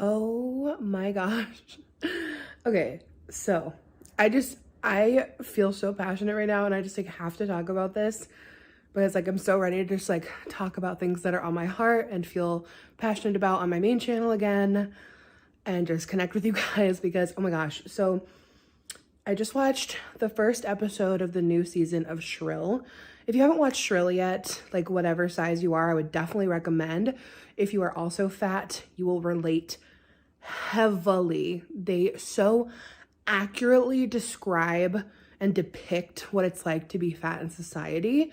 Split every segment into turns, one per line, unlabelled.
Oh my gosh. Okay, so I feel so passionate right now and I just like have to talk about this because like I'm so ready to just like talk about things that are on my heart and feel passionate about on my main channel again and just connect with you guys because oh my gosh. So I just watched the first episode of the new season of Shrill. If you haven't watched Shrill yet, like whatever size you are, I would definitely recommend. If you are also fat, you will relate heavily. They so accurately describe and depict what it's like to be fat in society.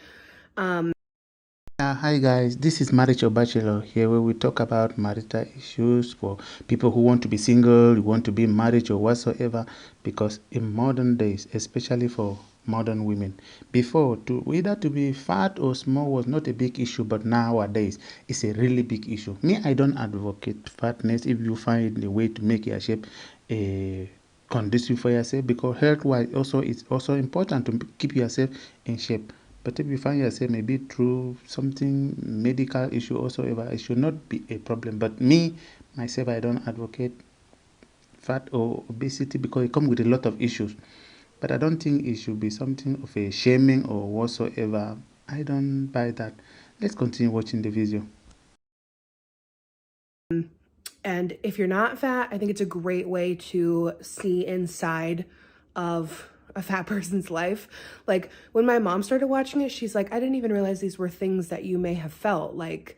Hi guys, this is Marriage or Bachelor here where we talk about marital issues for people who want to be single, who want to be married or whatsoever, because in modern days, especially for modern women, before either to be fat or small was not a big issue, but nowadays it's a really big issue. Me, I don't advocate fatness if you find a way to make your shape a conducive for yourself, because health wise also it's also important to keep yourself in shape. But if you find yourself maybe through something medical issue also, it should not be a problem. But me, myself, I don't advocate fat or obesity because it comes with a lot of issues. But I don't think it should be something of a shaming or whatsoever. I don't buy that. Let's continue watching the video.
And if you're not fat, I think it's a great way to see inside of a fat person's life. Like when my mom started watching it, she's like, I didn't even realize these were things that you may have felt. Like,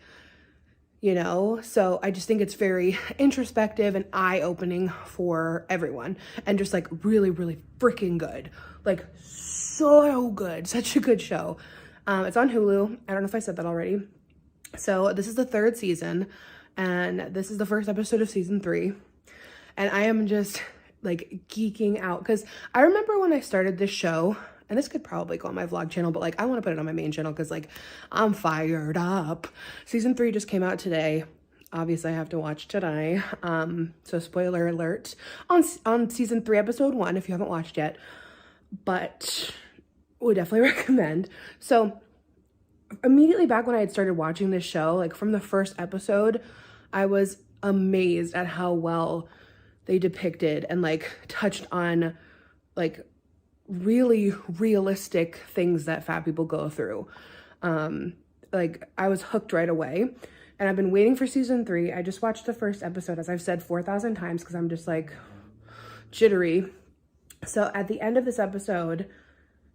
you know, so I just think it's very introspective and eye-opening for everyone and just like really, really freaking good. Like so good, such a good show. It's on Hulu. I don't know if I said that already. So this is the third season and this is the first episode of season 3. And I am just like geeking out because I remember when I started this show, and this could probably go on my vlog channel, but like I want to put it on my main channel because like I'm fired up. Season 3 just came out today. Obviously I have to watch today. So spoiler alert on season 3 episode 1 if you haven't watched yet, but would definitely recommend. So immediately back when I had started watching this show, like from the first episode, I was amazed at how well they depicted and like touched on like really realistic things that fat people go through. Like I was hooked right away and I've been waiting for season 3. I just watched the first episode, as I've said 4,000 times because I'm just like jittery. So at the end of this episode,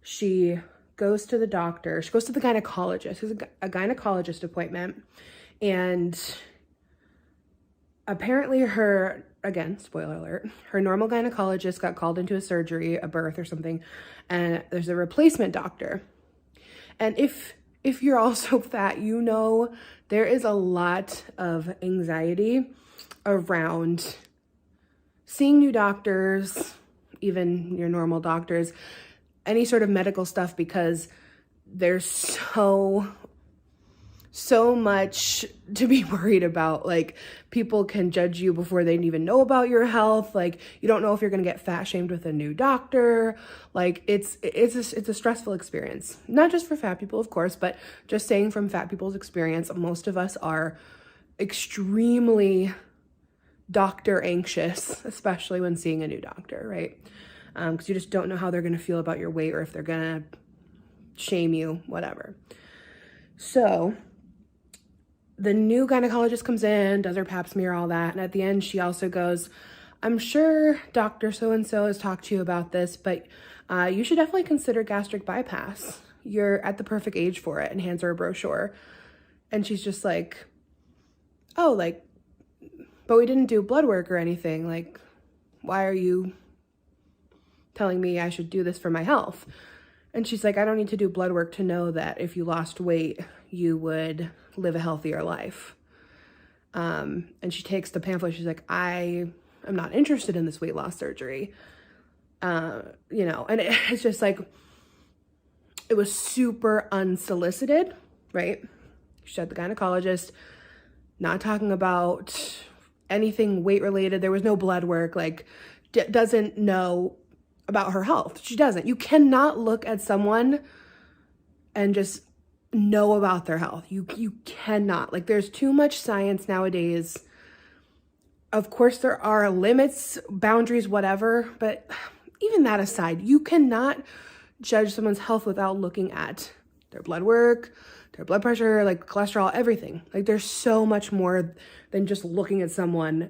she goes to the doctor. She goes to the gynecologist. It's a gynecologist appointment. And apparently her, again, spoiler alert, her normal gynecologist got called into a surgery, a birth or something, and there's a replacement doctor. And if you're also fat, you know there is a lot of anxiety around seeing new doctors, even your normal doctors, any sort of medical stuff, because there's so much to be worried about. Like people can judge you before they even know about your health. Like you don't know if you're gonna get fat shamed with a new doctor. Like it's a stressful experience, not just for fat people, of course, but just saying from fat people's experience, most of us are extremely doctor anxious, especially when seeing a new doctor, right? Because you just don't know how they're gonna feel about your weight or if they're gonna shame you, whatever. So the new gynecologist comes in, does her pap smear, all that. And at the end, she also goes, I'm sure Dr. So-and-so has talked to you about this, but you should definitely consider gastric bypass. You're at the perfect age for it, and hands her a brochure. And she's just like, oh, like, but we didn't do blood work or anything. Like, why are you telling me I should do this for my health? And she's like, I don't need to do blood work to know that if you lost weight, you would live a healthier life. And she takes the pamphlet. She's like, I am not interested in this weight loss surgery. You know, and it's just like, it was super unsolicited, right? She had the gynecologist not talking about anything weight related. There was no blood work, like doesn't know about her health. She doesn't. You cannot look at someone and just know about their health. You cannot. Like there's too much science nowadays Of course, there are limits, boundaries, whatever, but even that aside, you cannot judge someone's health without looking at their blood work, their blood pressure, like cholesterol, everything. Like there's so much more than just looking at someone.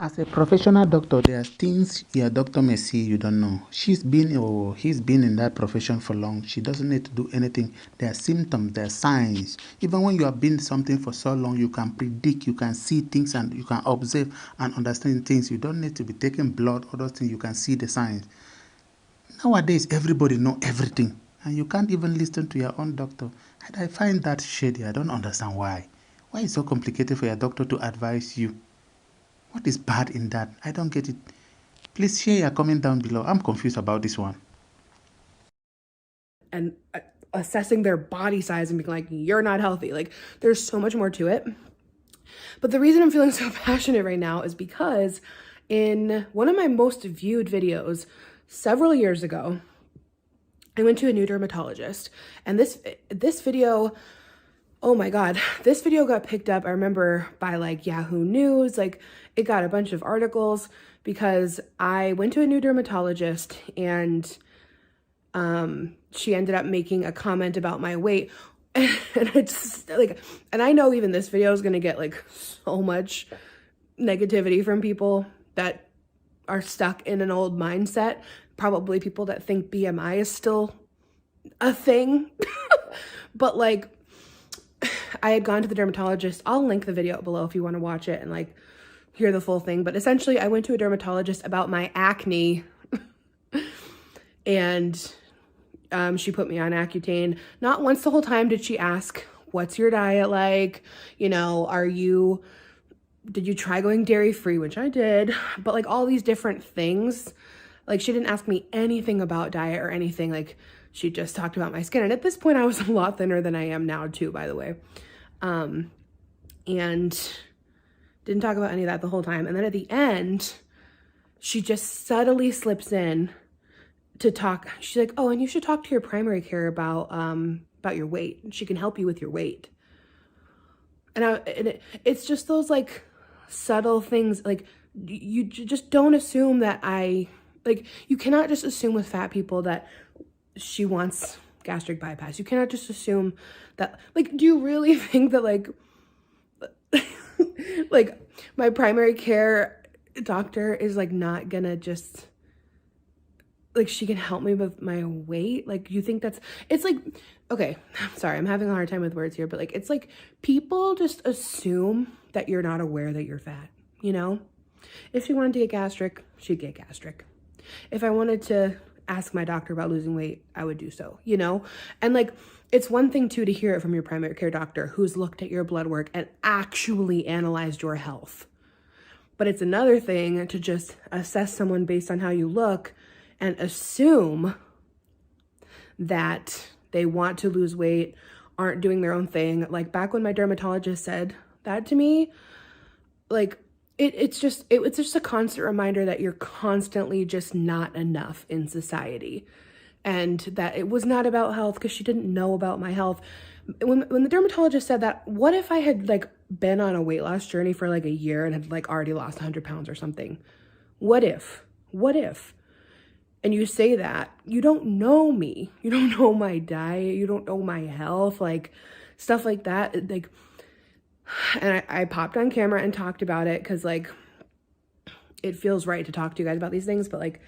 As a professional doctor, there are things your doctor may see you don't know. She's been or he's been in that profession for long. She doesn't need to do anything. There are symptoms, there are signs. Even when you have been something for so long, you can predict, you can see things, and you can observe and understand things. You don't need to be taking blood or those things. You can see the signs. Nowadays, everybody know everything, and you can't even listen to your own doctor. And I find that shady. I don't understand why. Why is it so complicated for your doctor to advise you? What is bad in that? I don't get it. Please share your comment down below. I'm confused about this one.
And assessing their body size and being like, you're not healthy. Like there's so much more to it. But the reason I'm feeling so passionate right now is because in one of my most viewed videos several years ago, I went to a new dermatologist, and this video, oh my God, this video got picked up, I remember, by like Yahoo News. Like it got a bunch of articles because I went to a new dermatologist, and she ended up making a comment about my weight. And it's like, and I know even this video is going to get like so much negativity from people that are stuck in an old mindset. Probably people that think BMI is still a thing. But like, I had gone to the dermatologist. I'll link the video below if you want to watch it and like hear the full thing. But essentially I went to a dermatologist about my acne and she put me on Accutane. Not once the whole time did she ask, what's your diet like? You know, did you try going dairy free? Which I did, but like all these different things. Like she didn't ask me anything about diet or anything. Like she just talked about my skin. And at this point I was a lot thinner than I am now too, by the way. And didn't talk about any of that the whole time. And then at the end, she just subtly slips in to talk. She's like, oh, and you should talk to your primary care about your weight. She can help you with your weight. And it's just those like subtle things. Like you just don't assume that like you cannot just assume with fat people that she wants gastric bypass. You cannot just assume that, like, do you really think that like like my primary care doctor is like not gonna just like, she can help me with my weight? Like, you think it's like, okay, sorry, I'm having a hard time with words here, but like, it's like people just assume that you're not aware that you're fat, you know? If she wanted to get gastric, she'd get gastric. If I wanted to ask my doctor about losing weight, I would do so, you know? And like, it's one thing too to hear it from your primary care doctor who's looked at your blood work and actually analyzed your health. But it's another thing to just assess someone based on how you look and assume that they want to lose weight, aren't doing their own thing. Like back when my dermatologist said that to me, like it's just a constant reminder that you're constantly just not enough in society. And that it was not about health, because she didn't know about my health. When the dermatologist said that, what if I had like been on a weight loss journey for like a year and had like already lost 100 pounds or something? What if? And you say that, you don't know me. You don't know my diet. You don't know my health, like stuff like that. Like, and I popped on camera and talked about it because like, it feels right to talk to you guys about these things. But like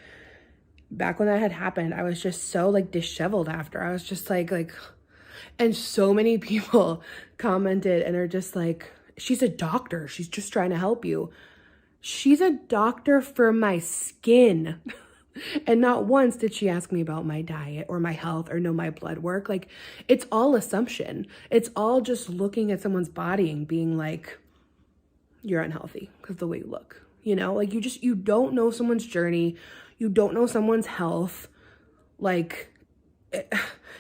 back when that had happened, I was just so like disheveled after. I was just like, and so many people commented and are just like, she's a doctor. She's just trying to help you. She's a doctor for my skin. And not once did she ask me about my diet or my health or know my blood work. Like, it's all assumption. It's all just looking at someone's body and being like, you're unhealthy because of the way you look, you know? Like, you don't know someone's journey. You don't know someone's health. Like,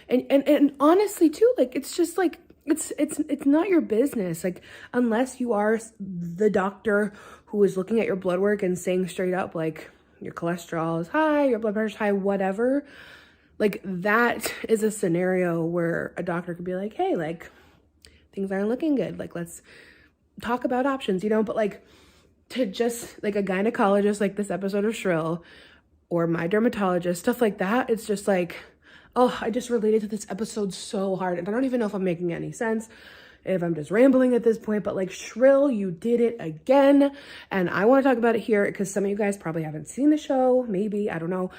and honestly too, like, it's just like, it's not your business. Like, unless you are the doctor who is looking at your blood work and saying straight up, like, your cholesterol is high, your blood pressure is high, whatever. Like, that is a scenario where a doctor could be like, hey, like, things aren't looking good. Like, let's talk about options, you know? But like, to just like a gynecologist, like this episode of Shrill, or my dermatologist, stuff like that. It's just like, oh, I just related to this episode so hard. And I don't even know if I'm making any sense, if I'm just rambling at this point, but like, Shrill, you did it again. And I want to talk about it here because some of you guys probably haven't seen the show, maybe, I don't know.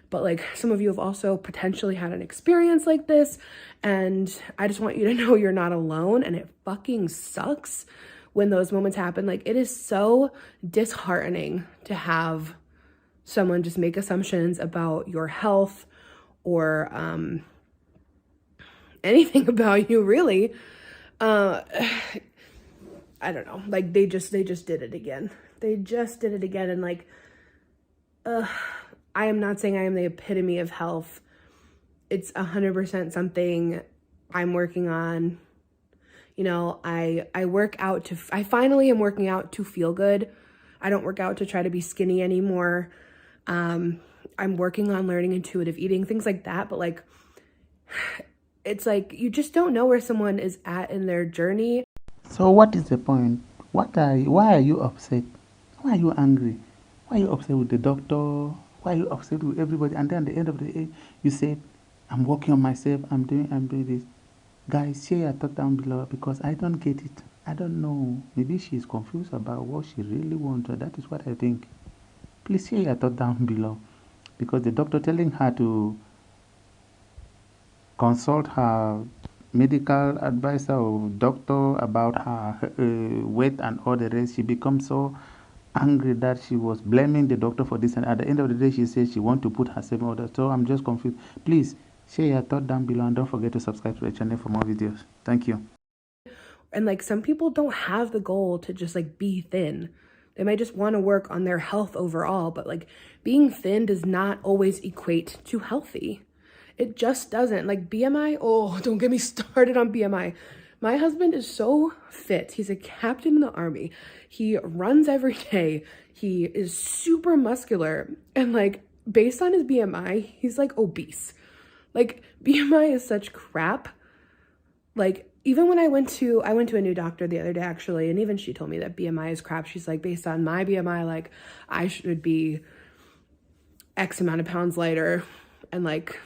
But like, some of you have also potentially had an experience like this. And I just want you to know you're not alone, and it fucking sucks when those moments happen. Like, it is so disheartening to have someone just make assumptions about your health or anything about you, really. I don't know. Like, they just did it again. They just did it again. And like, I am not saying I am the epitome of health. It's 100% something I'm working on. You know, I work out I finally am working out to feel good. I don't work out to try to be skinny anymore. I'm working on learning intuitive eating, things like that. But like, it's like, you just don't know where someone is at in their journey.
So what is the point? Why are you upset? Why are you angry? Why are you upset with the doctor? Why are you upset with everybody? And then at the end of the day, you say, I'm working on myself, I'm doing this. Guys, share your thought down below, because I don't get it. I don't know. Maybe she's confused about what she really wants. That is what I think. Please share your thought down below, because the doctor telling her to consult her medical advisor or doctor about her weight and all the rest, she becomes so angry that she was blaming the doctor for this, and at the end of the day she says she wants to put herself in order. So I'm just confused. Please share your thought down below, and don't forget to subscribe to the channel for more videos. Thank you.
And like, some people don't have the goal to just like be thin. They might just want to work on their health overall, but like, being thin does not always equate to healthy. It just doesn't. Like, BMI, oh, don't get me started on BMI. My husband is so fit. He's a captain in the army. He runs every day. He is super muscular. And like, based on his BMI, he's like obese. Like, BMI is such crap. Like, even when I went to a new doctor the other day, actually, and even she told me that BMI is crap. She's like, based on my BMI, like, I should be X amount of pounds lighter. And like,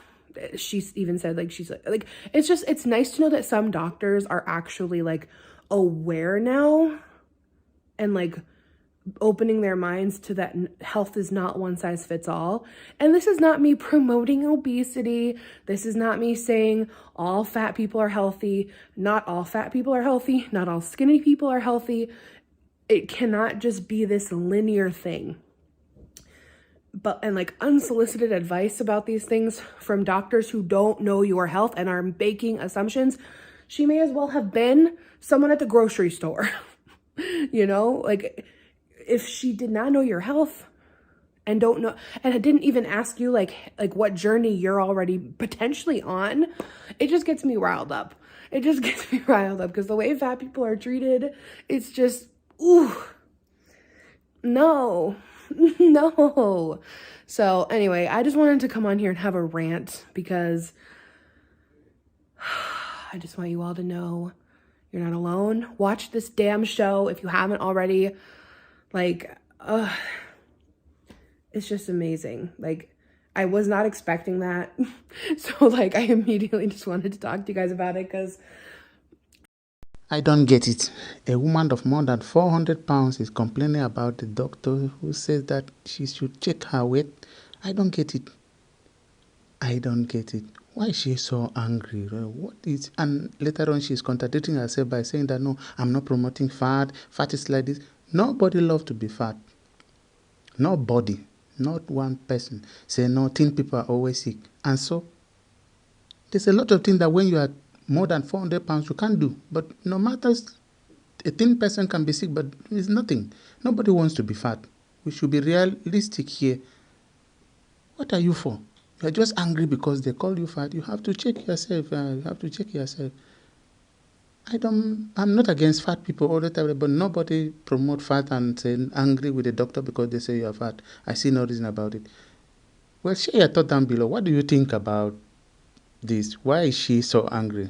she even said, like, she's like, it's nice to know that some doctors are actually like aware now and like opening their minds to that health is not one size fits all. And this is not me promoting obesity. This is not me saying all fat people are healthy. Not all fat people are healthy. Not all skinny people are healthy. It cannot just be this linear thing. But, and like, unsolicited advice about these things from doctors who don't know your health and are making assumptions. She may as well have been someone at the grocery store. You know, like, if she did not know your health and don't know, and didn't even ask you like what journey you're already potentially on, it just gets me riled up. It just gets me riled up, because the way fat people are treated, it's just, ooh, no, no. So anyway, I just wanted to come on here and have a rant, because I just want you all to know you're not alone. Watch this damn show if you haven't already. Like, it's just amazing. Like, I was not expecting that. So like, I immediately just wanted to talk to you guys about it, because
I don't get it. A woman of more than 400 pounds is complaining about the doctor who says that she should check her weight. I don't get it. I don't get it. Why is she so angry? What is? And later on, she's contradicting herself by saying that, no, I'm not promoting fat. Fat is like this. Nobody loves to be fat. Nobody. Not one person. Say, no, thin people are always sick. And so, there's a lot of things that when you are more than 400 pounds, you can't do. But no matter, a thin person can be sick, but it's nothing. Nobody wants to be fat. We should be realistic here. What are you for? You're just angry because they call you fat. You have to check yourself. You have to check yourself. I'm not against fat people all the time, but nobody promote fat and say angry with the doctor because they say you're fat. I see no reason about it. Well, share your thought down below. What do you think about this? Why is she so angry?